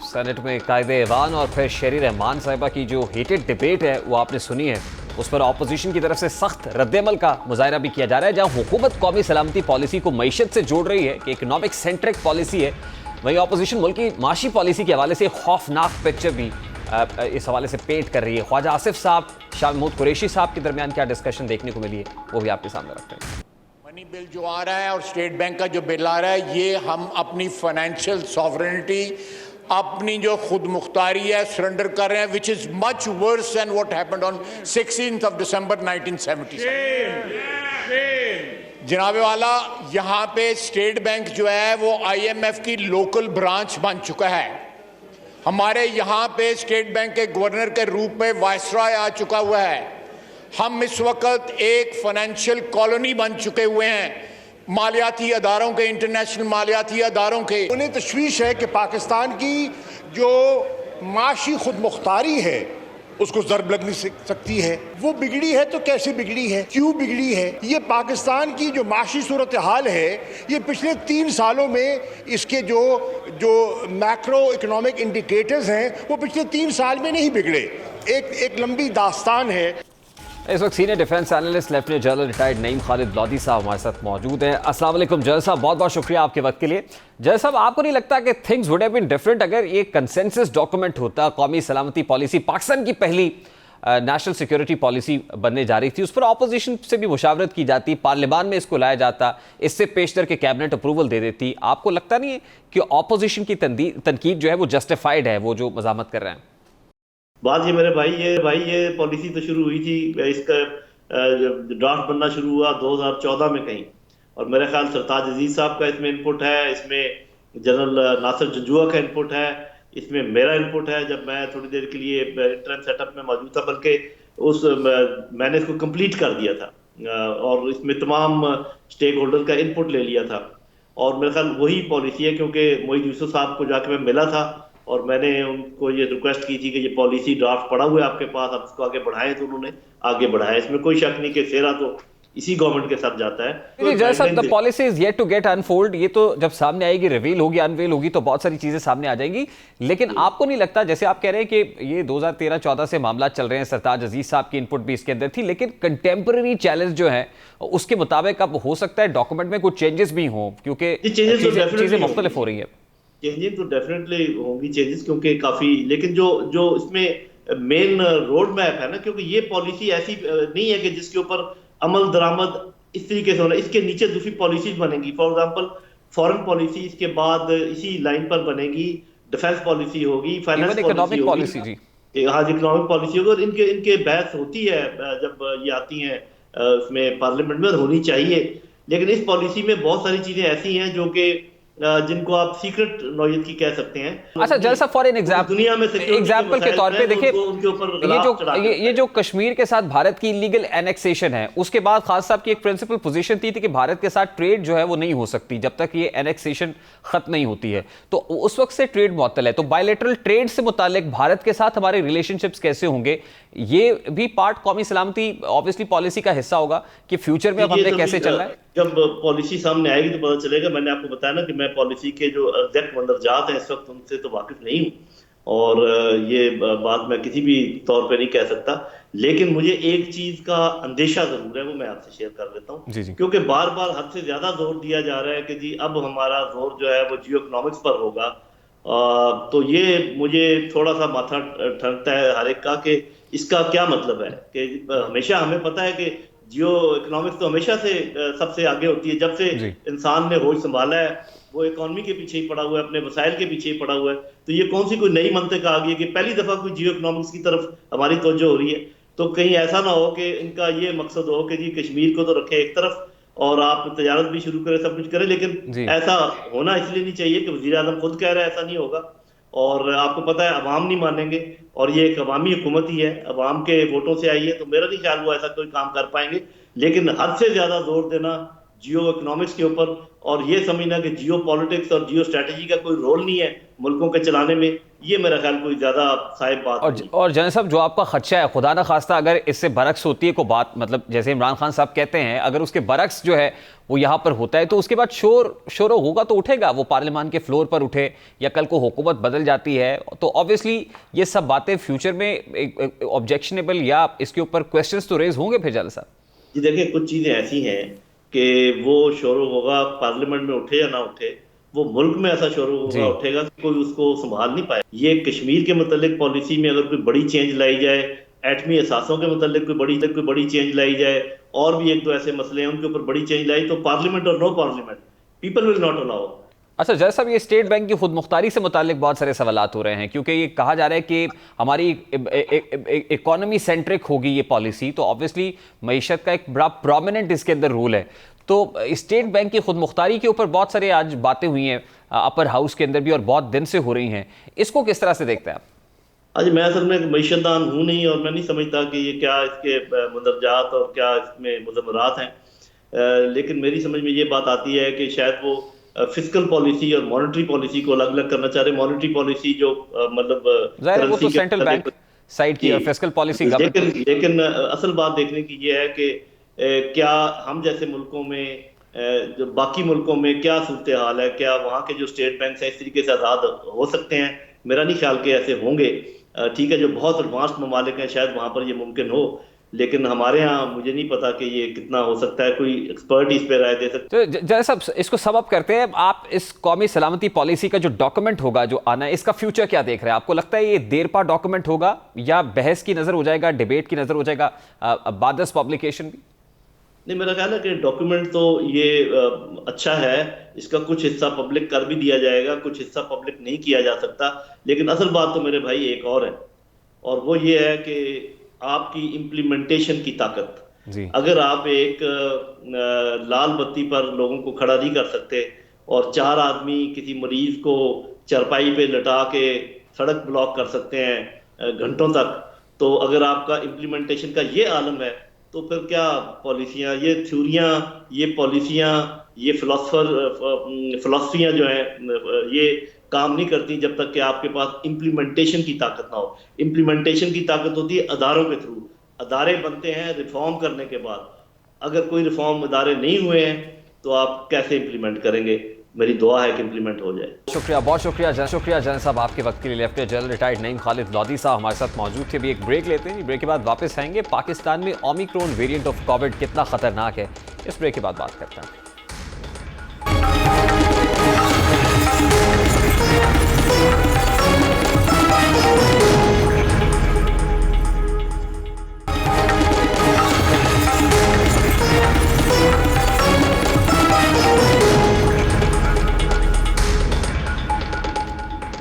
Speaker 1: सेनेट में कायदे ऐवान और फिर शेरी रहमान साहिबा की जो हीटेड डिबेट है वो आपने सुनी है। उस पर अपोजिशन की तरफ से सख्त रद्देमल का मुजाहरा भी किया जा रहा है। जहां हुकूमत कौमी सलामती पॉलिसी को मईशत से जोड़ रही है कि इकोनॉमिक सेंट्रिक पॉलिसी है, वहीं अपोजिशन मुल्क की माशी पॉलिसी के हवाले से खौफनाक पिक्चर भी इस हवाले से पेंट कर रही है। ख्वाजा आसिफ साहब, शाह महमूद कुरैशी साहब के दरमियान क्या डिस्कशन देखने को मिली है वो भी आपके सामने रखते हैं।
Speaker 9: मनी बिल जो आ रहा है और स्टेट बैंक का जो बिल आ रहा है, ये हम अपनी फाइनेंशियल सॉवरेनिटी, अपनी जो खुद मुख्तारी है सरेंडर कर रहे हैं, which is much worse than what happened on 16th of December 1970। जनाबे वाला, यहाँ पे स्टेट बैंक जो है वो IMF की लोकल ब्रांच बन चुका है। हमारे यहाँ पे स्टेट बैंक के गवर्नर के रूप में वायसराय आ चुका हुआ है। हम इस वक्त एक फाइनेंशियल कॉलोनी बन चुके हुए हैं, मालियाती अदारों के, इंटरनेशनल मालियाती अदारों के।
Speaker 10: उन्हें तशवीश है कि पाकिस्तान की जो माशी खुद मुख्तारी है उसको ज़रब लग नहीं सकती है। वो बिगड़ी है तो कैसे बिगड़ी है, क्यों बिगड़ी है? ये पाकिस्तान की जो माशी सूरत हाल है, ये पिछले 3 सालों में इसके जो मैक्रो इकोनॉमिक इंडिकेटर्स हैं वो पिछले 3 साल में नहीं बिगड़े। एक लंबी दास्तान है।
Speaker 1: इस वक्त senior defence analyst lieutenant general retired Naeem Khalid Lodhi sahab हमारे साथ मौजूद हैं। अस्सलाम वालेकुम जनरल साहब, बहुत बहुत शुक्रिया आपके वक्त के लिए। जनरल साहब, आपको नहीं लगता कि things would have been different अगर ये कंसेंसस डॉक्यूमेंट होता, कौमी सलामती पॉलिसी पाकिस्तान की पहली नेशनल सिक्योरिटी पॉलिसी बनने जा रही थी, उस पर ऑपोजिशन से भी मुशावरत की जाती, पार्लियामान में इसको लाया जाता, इससे पेशतर के कैबिनेट अप्रूवल दे देती। आपको लगता नहीं है कि ऑपोजिशन की तनकीद जो है वो जस्टिफाइड है, वो जो मजामत कर रहे हैं?
Speaker 11: बात ये मेरे भाई ये पॉलिसी तो शुरू हुई थी, इसका ड्राफ्ट बनना शुरू हुआ 2014 में कहीं, और मेरे ख्याल सरताज अजीज साहब का इसमें इनपुट है, इसमें जनरल नासिर जंजुआ का इनपुट है, इसमें मेरा इनपुट है जब मैं थोड़ी देर के लिए इंटरम सेटअप में मौजूद था, बल्कि मैंने इसको कंप्लीट कर दिया था और इसमें तमाम स्टेक होल्डर का इनपुट ले लिया था। और मेरे ख्याल वही पॉलिसी है, क्योंकि मोईद यूसुफ साहब को जाके मैं मिला था और मैंने उनको ये रिक्वेस्ट की थी कि ये पॉलिसी ड्राफ्ट पड़ा हुआ है आपके पास, आप इसको आगे बढ़ाएं, तो उन्होंने आगे बढ़ाया। इसमें कोई शक नहीं कि सेरा तो इसी गवर्नमेंट के साथ जाता है।
Speaker 1: जैसा the policy is yet to get unfold, ये तो जब सामने आएगी, रिवील होगी, अनवेल होगी, तो बहुत सारी चीजें सामने आ जाएंगी। लेकिन आपको नहीं लगता, जैसे आप कह रहे हैं कि ये 2013-14 से मामला चल रहे हैं, सरताज अजीज साहब की इनपुट भी इसके अंदर थी, लेकिन कंटेम्पररी चैलेंज जो है उसके मुताबिक अब हो सकता है डॉक्यूमेंट में कुछ चेंजेस भी हों, क्योंकि चीजें मुख्तलिफ हो रही है।
Speaker 11: चेंजेस तो डेफिनेटली होंगी चेंजेस, क्योंकि काफी, लेकिन जो इसमें मेन रोड मैप है ना, क्योंकि ये पॉलिसी ऐसी नहीं है कि जिसके ऊपर अमल दरामद इस तरीके से होना, इसके नीचे दूसरी पॉलिसीज बनेंगी। फॉर एग्जांपल फॉरेन पॉलिसी, इसके बाद इसी लाइन पर बनेगी डिफेंस पॉलिसी होगी, फाइनेंस पॉलिसी होगी, हाँ इकोनॉमिक पॉलिसी होगी, और इनके बहस होती है जब ये आती हैं उसमें पार्लियामेंट में, होनी चाहिए। लेकिन इस पॉलिसी में बहुत सारी चीजें ऐसी हैं जो कि जिनको आप सीक्रेट नौयत की कह सकते हैं।
Speaker 1: अच्छा जैसा फॉर एन
Speaker 11: दुनिया में
Speaker 1: एग्जाम्पल के तौर पे देखिए, ये जो कश्मीर के साथ भारत की इलीगल एनेक्सेशन है, उसके बाद खान साहब की एक प्रिंसिपल पोजीशन थी कि भारत के साथ ट्रेड जो है वो नहीं हो सकती जब तक ये एनेक्सेशन खत्म नहीं होती है, तो उस वक्त से ट्रेड मुअत्तल है। तो बायलैटरल ट्रेड से मुतालिक भारत के साथ हमारे रिलेशनशिप्स कैसे होंगे, ये भी पार्ट कौमी सलामती ऑब्वियसली पॉलिसी का हिस्सा होगा कि फ्यूचर में अब हमने कैसे चलना है।
Speaker 11: जब पॉलिसी सामने आएगी तो पता चलेगा। मैंने आपको बताया ना कि मैं पॉलिसी के जो एग्जैक्ट मंदरजात हैं इस वक्त उनसे तो वाकिफ नहीं हूँ, और ये बात मैं किसी भी तौर पे नहीं कह सकता। लेकिन मुझे एक चीज का अंदेशा जरूर है, वो मैं आपसे शेयर कर देता हूँ, क्योंकि बार बार हद से ज्यादा जोर दिया जा रहा है कि जी अब हमारा जोर जो है वो जियो इकोनॉमिक्स पर होगा। तो ये मुझे थोड़ा सा माथा ठनकता है हर एक का कि इसका क्या मतलब है। कि हमेशा हमें पता है कि जियो इकोनॉमिक्स तो हमेशा से सबसे आगे होती है, जब से इंसान ने होश संभाला है वो इकोनॉमी के पीछे ही पड़ा हुआ है, अपने वसाइल के पीछे ही पड़ा हुआ है। तो ये कौन सी कोई नई मंतक आ गई है कि पहली दफा कोई जियो इकोनॉमिक्स की तरफ हमारी तवज्जो हो रही है। तो कहीं ऐसा ना हो कि इनका ये मकसद हो कि जी कश्मीर को तो रखे एक तरफ और आप तजारत भी शुरू करें, सब कुछ करें, लेकिन ऐसा होना इसलिए नहीं चाहिए कि वज़ीर आज़म खुद कह रहा है ऐसा नहीं होगा, और आपको पता है अवाम नहीं मानेंगे, और ये एक अवामी हुकूमत ही है, अवाम के वोटों से आई है। तो मेरा नहीं ख्याल वो ऐसा कोई काम कर पाएंगे। लेकिन हद से ज्यादा जोर देना जियो इकोनॉमिक्स के ऊपर और ये समझना कि जियो पॉलिटिक्स और जियो स्ट्रेटेजी का कोई रोल नहीं है मुल्कों के चलाने में, ये मेरा ख्याल कोई ज्यादा साहिब बात नहीं।
Speaker 1: और जनरल साहब जो आपका खदशा है, खुदा ना खास्ता अगर इससे बरक्स होती है कोई बात, मतलब जैसे इमरान खान साहब कहते हैं, अगर उसके बरक्स जो है वो यहाँ पर होता है तो उसके बाद शोर होगा तो उठेगा, वो पार्लियामान के फ्लोर पर उठे या कल को हुकूमत बदल जाती है तो ऑब्वियसली ये सब बातें फ्यूचर में ऑब्जेक्शनेबल या इसके ऊपर क्वेश्चंस तो रेज होंगे फिर जनरल साहब।
Speaker 11: जी देखिए, कुछ चीजें ऐसी हैं कि वो शोर होगा पार्लियामेंट में उठे या ना उठे, वो मुल्क में ऐसा शोर होगा उठेगा कि कोई उसको संभाल नहीं पाए। ये कश्मीर के मुतालिक पॉलिसी में अगर कोई बड़ी चेंज लाई जाए, एटमी असासों के मुतालिक कोई बड़ी चेंज लाई जाए, और भी एक दो ऐसे मसले हैं उनके ऊपर बड़ी चेंज लाई, तो पार्लियामेंट और no parliament people will not allow.
Speaker 1: अच्छा जैसा ये स्टेट बैंक की खुद मुख्तारी से मुतालिक बहुत सारे सवालात हो रहे हैं, क्योंकि ये कहा जा रहा है कि हमारी इकोनॉमी सेंट्रिक होगी ये पॉलिसी, तो ऑब्वियसली मईशत का एक बड़ा प्रोमिनेंट इसके अंदर रोल है। तो स्टेट बैंक की खुद मुख्तारी के ऊपर बहुत सारे आज बातें हुई हैं अपर हाउस के अंदर भी, और बहुत दिन से हो रही हैं, इसको किस तरह से देखते हैं आप?
Speaker 11: आज मैं असल में मईशतदान हूँ नहीं, और मैं नहीं समझता कि ये क्या इसके मंदरजात और क्या इसमें मुज़म्मरात हैं, लेकिन मेरी समझ में ये बात आती है कि शायद वो फिस्कल पॉलिसी और मॉनेटरी पॉलिसी को अलग अलग करना चाह रहे। मॉनेटरी पॉलिसी जो मतलब
Speaker 1: वो तो सेंट्रल बैंक साइड की और फिस्कल पॉलिसी,
Speaker 11: लेकिन असल बात देखने की ये है कि क्या हम जैसे मुल्कों में, जो बाकी मुल्कों में क्या सूरत हाल है, क्या वहाँ के जो स्टेट बैंक हैं इस तरीके से आज़ाद हो सकते हैं? मेरा नहीं ख्याल कि ऐसे होंगे। ठीक है, जो बहुत एडवांस्ड ममालिक हैं शायद वहाँ पर ये मुमकिन हो, लेकिन हमारे यहाँ मुझे नहीं पता कि ये कितना हो सकता है, कोई एक्सपर्ट इस पे राय दे सकता है।
Speaker 1: तो जैसा इसको सम अप करते हैं, आप इस कौमी सलामती पॉलिसी का जो डॉक्यूमेंट होगा जो आना है, इसका फ्यूचर क्या देख रहे हैं? आपको लगता है ये देरपा डॉक्यूमेंट होगा या बहस की नजर हो जाएगा, डिबेट की नजर हो जाएगा बाद पब्लिकेशन भी?
Speaker 11: नहीं, मेरा ख्याल है कि डॉक्यूमेंट तो ये अच्छा है, इसका कुछ हिस्सा पब्लिक कर भी दिया जाएगा, कुछ हिस्सा पब्लिक नहीं किया जा सकता। लेकिन असल बात तो मेरे भाई एक और है, और वो ये है कि आपकी इम्प्लीमेंटेशन की ताकत। अगर आप एक लाल बत्ती पर लोगों को खड़ा नहीं कर सकते और 4 आदमी किसी मरीज को चरपाई पे लटा के सड़क ब्लॉक कर सकते हैं घंटों तक, तो अगर आपका इम्प्लीमेंटेशन का ये आलम है तो फिर क्या पॉलिसियाँ, ये थ्योरियाँ, ये पॉलिसियाँ, ये फिलॉसफियाँ जो हैं ये काम नहीं करती जब तक कि आपके पास इम्प्लीमेंटेशन की ताकत ना हो। इम्प्लीमेंटेशन की ताकत होती है अदारों के थ्रू, अदारे बनते हैं रिफॉर्म करने के बाद। अगर कोई रिफॉर्म अदारे नहीं हुए हैं तो आप कैसे इम्प्लीमेंट करेंगे? मेरी दुआ है कि इम्प्लीमेंट हो जाए।
Speaker 1: शुक्रिया, बहुत शुक्रिया जन साहब आपके वक्त के लिए। Lieutenant general retired Naeem Khalid Lodhi साहब हमारे साथ मौजूद थे। अभी एक ब्रेक लेते हैं, ब्रेक के बाद वापस आएंगे। पाकिस्तान में ओमिक्रॉन वेरिएंट ऑफ कोविड कितना खतरनाक है, इस ब्रेक के बाद बात करते हैं।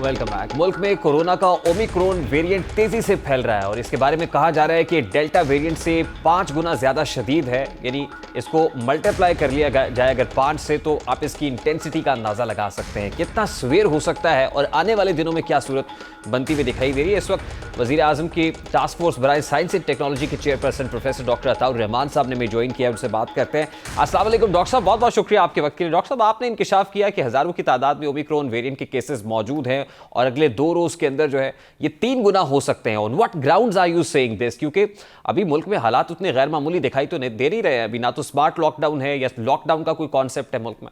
Speaker 1: Welcome back. मुल्क में कोरोना का ओमिक्रॉन वेरिएंट तेजी से फैल रहा है और इसके बारे में कहा जा रहा है कि डेल्टा वेरिएंट से 5 गुना ज्यादा शदीद है। यानी इसको मल्टीप्लाई कर लिया जाए अगर 5 से, तो आप इसकी इंटेंसिटी का अंदाजा लगा सकते हैं कितना सीवियर हो सकता है और आने वाले दिनों में क्या सूरत बनती हुई दिखाई दे रही है। इस वक्त वजीर आजम की टास्क फोर्स बराए साइंस एंड टेक्नोलॉजी के chairperson professor doctor Ataur Rahman sahab ने हमें ज्वाइन किया, उनसे बात करते हैं। अस्सलाम वालेकुम डॉक्टर साहब, बहुत बहुत शुक्रिया आपके वक्त के लिए। डॉक्टर साहब, आपने इंकिशाफ किया कि हजारों की तादाद में ओमिक्रॉन वेरिएंट के केसेस मौजूद हैं और अगले 2 रोज के अंदर जो है ये 3 गुना हो सकते हैं। On what grounds are you saying this? क्योंकि अभी मुल्क में हालात उतने गैर मामूली दिखाई तो दे नहीं रहे हैं। अभी ना तो स्मार्ट लॉकडाउन है या लॉकडाउन का कोई कॉन्सेप्ट है मुल्क में।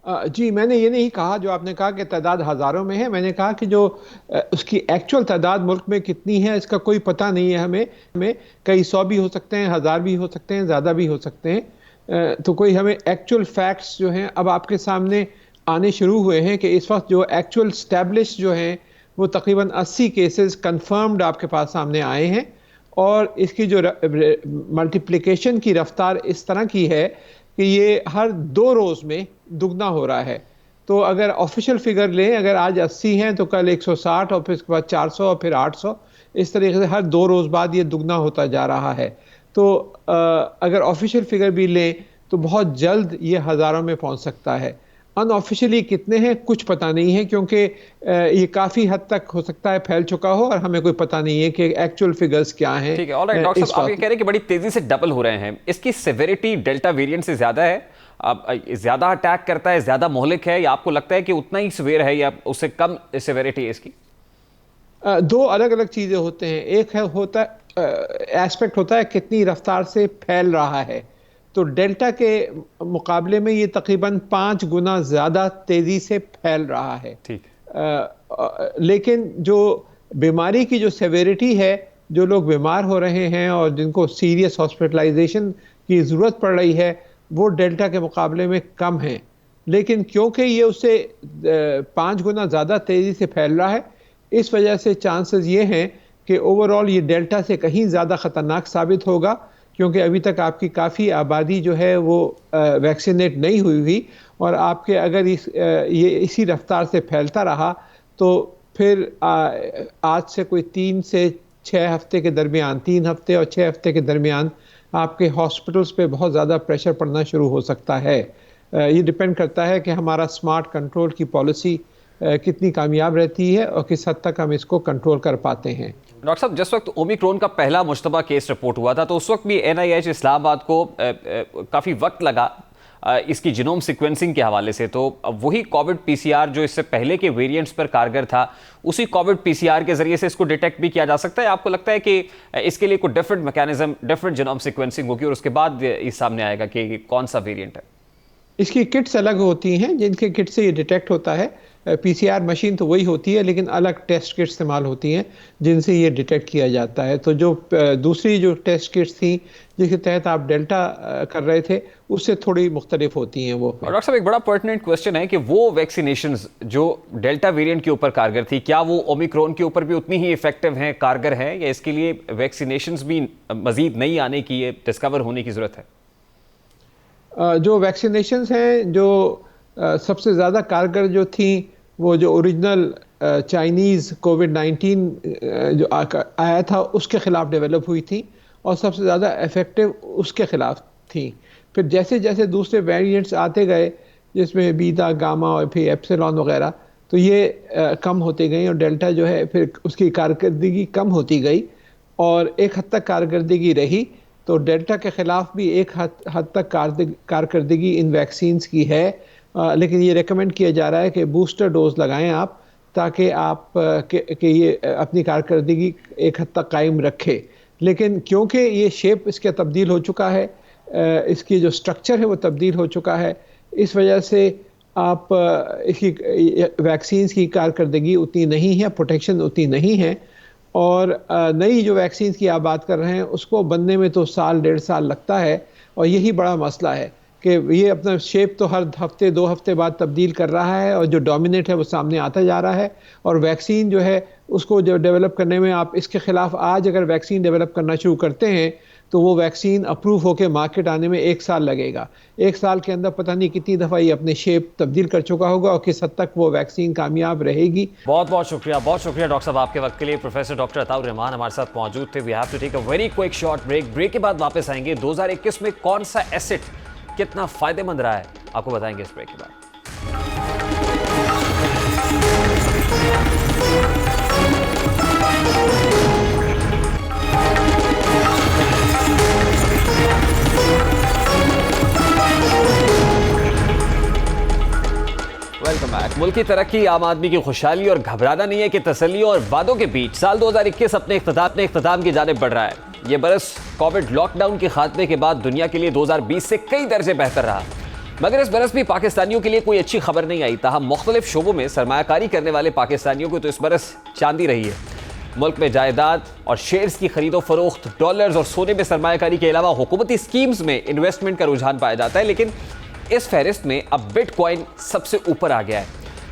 Speaker 12: जी, मैंने ये नहीं कहा जो आपने कहा कि तादाद हज़ारों में है। मैंने कहा कि जो उसकी एक्चुअल तादाद मुल्क में कितनी है इसका कोई पता नहीं है हमें कई 100 भी हो सकते हैं, 1000 भी हो सकते हैं, ज़्यादा भी हो सकते हैं। तो कोई हमें एक्चुअल फैक्ट्स जो हैं अब आपके सामने आने शुरू हुए हैं कि इस वक्त जो एक्चुअल स्टैब्लिश जो हैं वो तकरीबन 80 केसेस कंफर्म्ड आपके पास सामने आए हैं और इसकी जो मल्टीप्लिकेशन की रफ्तार इस तरह की है कि ये हर 2 रोज़ में दुगना हो रहा है। तो अगर ऑफिशियल फिगर लें, अगर आज 80 हैं तो कल 160 और फिर इसके बाद 400 और फिर 800, इस तरीके से हर 2 रोज़ बाद ये दुगना होता जा रहा है। तो अगर ऑफिशियल फिगर भी लें तो बहुत जल्द ये हज़ारों में पहुंच सकता है। अनऑफिशियली कितने हैं कुछ पता नहीं है, क्योंकि ये काफ़ी हद तक हो सकता है फैल चुका हो और हमें कोई पता नहीं है कि एक्चुअल फिगर्स क्या हैं।
Speaker 1: ठीक है, ऑलराइट डॉक्टर साहब, आप ये कह रहे हैं कि बड़ी तेज़ी से डबल हो रहे हैं। इसकी सिविरिटी डेल्टा वेरिएंट से ज़्यादा है, ज़्यादा अटैक करता है, ज़्यादा मोहलिक है, या आपको लगता है कि उतना ही सिवियर है या उससे कम सिविरिटी है इसकी?
Speaker 12: 2 अलग अलग चीज़ें होते हैं। एक है एस्पेक्ट होता है कितनी रफ्तार से फैल रहा है। तो डेल्टा के मुकाबले में ये तकरीबन 5 गुना ज़्यादा तेज़ी से फैल रहा है।
Speaker 1: ठीक।
Speaker 12: लेकिन जो बीमारी की जो सेवेरिटी है, जो लोग बीमार हो रहे हैं और जिनको सीरियस हॉस्पिटलाइजेशन की ज़रूरत पड़ रही है, वो डेल्टा के मुकाबले में कम है। लेकिन क्योंकि ये उससे 5 गुना ज़्यादा तेज़ी से फैल रहा है, इस वजह से चांसेस ये हैं कि ओवरऑल ये डेल्टा से कहीं ज़्यादा ख़तरनाक साबित होगा, क्योंकि अभी तक आपकी काफ़ी आबादी जो है वो वैक्सीनेट नहीं हुई और आपके अगर ये इसी रफ्तार से फैलता रहा तो फिर आज से कोई 3 से 6 हफ्ते के दरमियान, 3 हफ्ते और 6 हफ्ते के दरमियान आपके हॉस्पिटल्स पे बहुत ज़्यादा प्रेशर पड़ना शुरू हो सकता है। ये डिपेंड करता है कि हमारा स्मार्ट कंट्रोल की पॉलिसी कितनी कामयाब रहती है और किस हद तक हम इसको कंट्रोल कर पाते हैं।
Speaker 1: डॉक्टर साहब, जिस वक्त ओमिक्रॉन का पहला मुश्तबा केस रिपोर्ट हुआ था तो उस वक्त भी NIH इस्लामाबाद को काफ़ी वक्त लगा इसकी जीनोम सीक्वेंसिंग के हवाले से। तो वही कोविड PCR जो इससे पहले के वेरिएंट्स पर कारगर था, उसी कोविड PCR के जरिए से इसको डिटेक्ट भी किया जा सकता है। आपको लगता है कि इसके लिए कोई different mechanism, different genome sequencing होगी और उसके बाद ये सामने आएगा कि कौन सा वेरिएंट है?
Speaker 12: इसकी किट्स अलग होती हैं जिनके किट से ये डिटेक्ट होता है, PCR मशीन तो वही होती है, लेकिन अलग टेस्ट किट इस्तेमाल होती हैं जिनसे ये डिटेक्ट किया जाता है। तो जो दूसरी जो टेस्ट किट्स थी जिसके तहत आप डेल्टा कर रहे थे, उससे थोड़ी मुख्तलिफ होती हैं वो।
Speaker 1: और डॉक्टर साहब, एक बड़ा पर्टिनेंट क्वेश्चन है कि वो वैक्सीनेशंस जो डेल्टा वेरिएंट के ऊपर कारगर थी, क्या वो ओमिक्रॉन के ऊपर भी उतनी ही इफेक्टिव हैं, कारगर हैं, या इसके लिए वैक्सीनेशंस भी मजीद नई आने की, डिस्कवर होने की ज़रूरत है?
Speaker 12: जो वैक्सीनेशंस हैं जो सबसे ज़्यादा कारगर जो थी, वो जो ओरिजिनल चाइनीज़ कोविड-19 जो आया था उसके ख़िलाफ़ डेवलप हुई थी और सबसे ज़्यादा इफ़ेक्टिव उसके ख़िलाफ़ थी। फिर जैसे जैसे दूसरे वेरिएंट्स आते गए, जिसमें बीटा, गामा और फिर एप्सिलॉन वगैरह, तो ये कम होती गई और डेल्टा जो है फिर उसकी कारकर्दगी कम होती गई और एक हद तक कारकर्दगी रही। तो डेल्टा के ख़िलाफ़ भी एक हद तक कारकर्दगी इन वैक्सीन्स की है, लेकिन ये रेकमेंड किया जा रहा है कि बूस्टर डोज लगाएं आप, ताकि आप कि ये अपनी कारकर्दगी एक हद तक कायम रखे। लेकिन क्योंकि ये शेप इसका तब्दील हो चुका है, इसकी जो स्ट्रक्चर है वो तब्दील हो चुका है, इस वजह से आप इसकी वैक्सीन्स की कारकर्दगी उतनी नहीं है, प्रोटेक्शन उतनी नहीं है। और नई जो वैक्सीन्स की आप बात कर रहे हैं उसको बनने में तो साल 1.5 साल लगता है, और यही बड़ा मसला है कि ये अपना शेप तो हर हफ्ते 2 हफ्ते बाद तब्दील कर रहा है और जो डोमिनेट है वो सामने आता जा रहा है। और वैक्सीन जो है उसको जो डेवलप करने में आप इसके ख़िलाफ़ आज अगर वैक्सीन डेवलप करना शुरू करते हैं तो वो वैक्सीन अप्रूव होकर मार्केट आने में 1 साल लगेगा। 1 साल के अंदर पता नहीं कितनी दफ़ा ये अपने शेप तब्दील कर चुका होगा और किस हद तक वो वैक्सीन कामयाब रहेगी।
Speaker 1: बहुत बहुत शुक्रिया डॉक्टर साहब आपके वक्त के लिए। प्रोफेसर डॉक्टर अताउर रहमान हमारे साथ मौजूद थे। We have to take a very quick short break के बाद वापस आएंगे। 2021 में कौन सा एसेट कितना फायदेमंद रहा है, आपको बताएंगे इस ब्रेक के बाद। Welcome back. मुल्क की तरक्की, आम आदमी की खुशहाली और घबराना नहीं है कि तसल्ली और वादों के बीच साल 2021 अपने इख्तिताम की जानिब बढ़ रहा है। ये बरस कोविड लॉकडाउन के खात्मे के बाद दुनिया के लिए 2020 से कई दर्जे बेहतर रहा, मगर इस बरस भी पाकिस्तानियों के लिए कोई अच्छी खबर नहीं आई। ताहम मुख्तलिफ शोबों में सरमायाकारी करने वाले पाकिस्तानियों को तो इस बरस चांदी रही है। मुल्क में जायदाद और शेयर्स की खरीदो फरोख्त, डॉलर्स और सोने में सरमायाकारी के अलावा हुकूमती स्कीम्स में इन्वेस्टमेंट का रुझान पाया जाता है, लेकिन इस फहरिस्त में अब बिटकॉइन सबसे ऊपर आ गया है।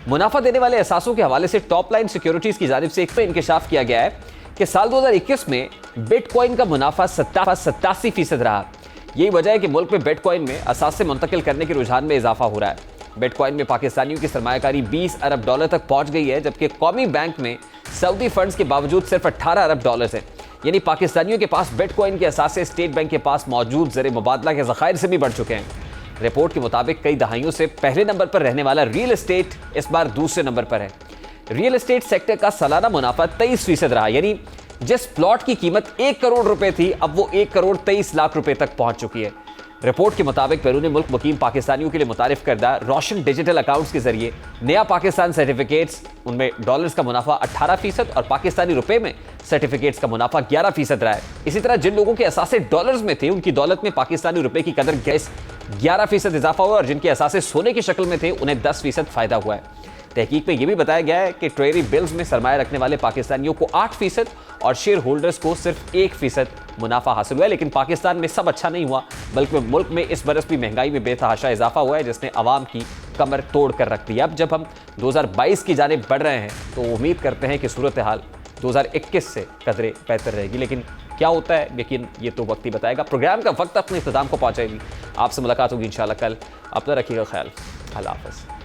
Speaker 1: मुनाफा देने वाले असासों के हवाले से टॉप लाइन सिक्योरिटीज की जानिब से एक तो इंकशाफ किया गया है कि साल 2021 में बिटकॉइन का मुनाफा 87% रहा। यही वजह है कि मुल्क में बिटकॉइन में असासे मुंतकिल करने के रुझान में इजाफा हो रहा है। बिटकॉइन में पाकिस्तानियों की सरमायाकारी 20 अरब डॉलर तक पहुंच गई है, जबकि कौमी बैंक में सऊदी फंड्स के बावजूद सिर्फ 18 अरब डॉलर है। यानी पाकिस्तानियों के पास बिटकॉइन के असासे स्टेट बैंक के पास मौजूद ज़र मुबादला के ज़खायर से भी बढ़ चुके हैं। रिपोर्ट के मुताबिक कई दहाइयों से पहले नंबर पर रहने वाला रियल एस्टेट इस बार दूसरे नंबर पर है। रियल एस्टेट सेक्टर का सालाना मुनाफा 23% रहा, यानी जिस प्लॉट की कीमत 1 करोड़ रुपए थी अब वो 1 करोड़ 23 लाख रुपए तक पहुंच चुकी है। रिपोर्ट के मुताबिक बैरून मुल्क मुकीम पाकिस्तानियों के लिए मुतारिफ करदा रोशन डिजिटल अकाउंट्स के जरिए नया पाकिस्तान सर्टिफिकेट्स, उनमें डॉलर्स का मुनाफा 18% और पाकिस्तानी रुपए में सर्टिफिकेट्स का मुनाफा 11% रहा है। इसी तरह जिन लोगों के असासे डॉलर्स में थे उनकी दौलत में पाकिस्तानी रुपए की कदर 11% इजाफा हुआ और जिनके असासे सोने की शक्ल में थे उन्हें 10% फायदा हुआ है। तहकीक में यह भी बताया गया है कि ट्रेजरी बिल्स में सरमाया रखने वाले पाकिस्तानियों को 8% और शेयर होल्डर्स को सिर्फ 1% मुनाफा हासिल हुआ है। लेकिन पाकिस्तान में सब अच्छा नहीं हुआ, बल्कि मुल्क में इस बरस भी महंगाई में बेतहाशा इजाफा हुआ है, जिसने अवाम की कमर तोड़ कर रख दी। अब जब हम 2022 की जानिब बढ़ रहे हैं तो उम्मीद करते हैं कि सूरत हाल 2021 से कदरे बेहतर रहेगी, लेकिन क्या होता है यकीन ये तो वक्त ही बताएगा। प्रोग्राम का वक्त अपने इख्तिताम को पहुंचाएगी। आपसे मुलाकात होगी इंशाल्लाह कल। अपना रखिएगा ख्याल। अल्लाह हाफ़िज़।